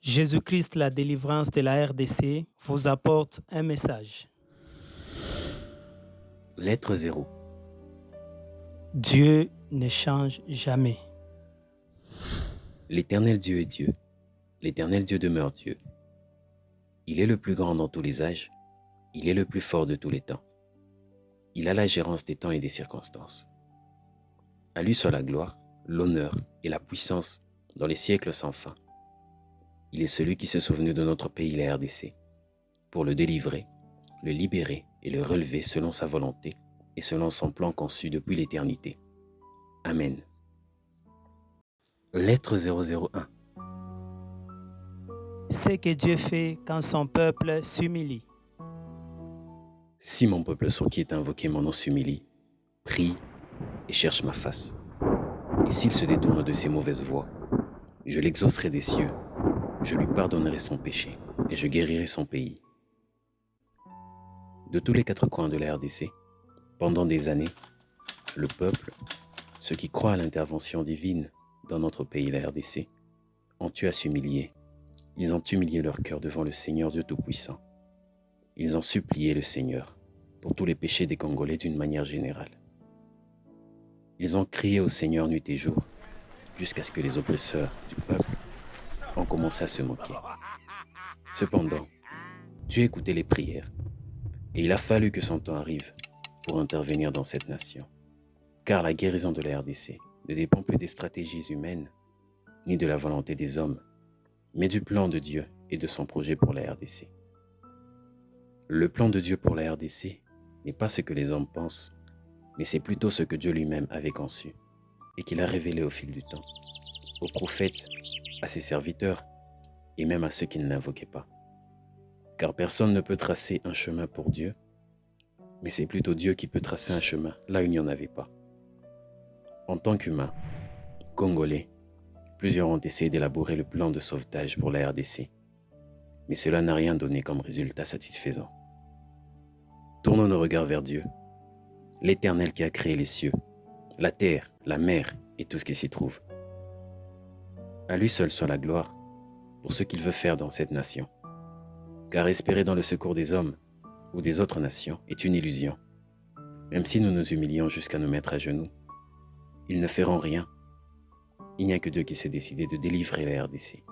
Jésus-Christ, la délivrance de la RDC, vous apporte un message. Lettre 0. Dieu ne change jamais. L'Éternel Dieu est Dieu. L'Éternel Dieu demeure Dieu. Il est le plus grand dans tous les âges. Il est le plus fort de tous les temps. Il a la gérance des temps et des circonstances. À lui soit la gloire, l'honneur et la puissance dans les siècles sans fin. Il est celui qui s'est souvenu de notre pays, la RDC, pour le délivrer, le libérer et le relever selon sa volonté et selon son plan conçu depuis l'éternité. Amen. Lettre 001. Ce que Dieu fait quand son peuple s'humilie. Si mon peuple sur qui est invoqué mon nom s'humilie, prie et cherche ma face, et s'il se détourne de ses mauvaises voies, je l'exaucerai des cieux, je lui pardonnerai son péché et je guérirai son pays. De tous les quatre coins de la RDC, pendant des années, le peuple, ceux qui croient à l'intervention divine dans notre pays, la RDC, ont eu à s'humilier. Ils ont humilié leur cœur devant le Seigneur Dieu Tout-Puissant. Ils ont supplié le Seigneur pour tous les péchés des Congolais d'une manière générale. Ils ont crié au Seigneur nuit et jour, jusqu'à ce que les oppresseurs du peuple ont commencé à se moquer. Cependant, Dieu écoutait les prières, et il a fallu que son temps arrive pour intervenir dans cette nation. Car la guérison de la RDC ne dépend plus des stratégies humaines, ni de la volonté des hommes, mais du plan de Dieu et de son projet pour la RDC. Le plan de Dieu pour la RDC n'est pas ce que les hommes pensent, mais c'est plutôt ce que Dieu lui-même avait conçu et qu'il a révélé au fil du temps, aux prophètes, à ses serviteurs et même à ceux qui ne l'invoquaient pas. Car personne ne peut tracer un chemin pour Dieu, mais c'est plutôt Dieu qui peut tracer un chemin là où il n'y en avait pas. En tant qu'humains, Congolais, plusieurs ont essayé d'élaborer le plan de sauvetage pour la RDC, mais cela n'a rien donné comme résultat satisfaisant. Tournons nos regards vers Dieu, l'Éternel qui a créé les cieux, la terre, la mer et tout ce qui s'y trouve. À lui seul soit la gloire pour ce qu'il veut faire dans cette nation. Car espérer dans le secours des hommes ou des autres nations est une illusion. Même si nous nous humilions jusqu'à nous mettre à genoux, ils ne feront rien. Il n'y a que Dieu qui s'est décidé de délivrer la RDC.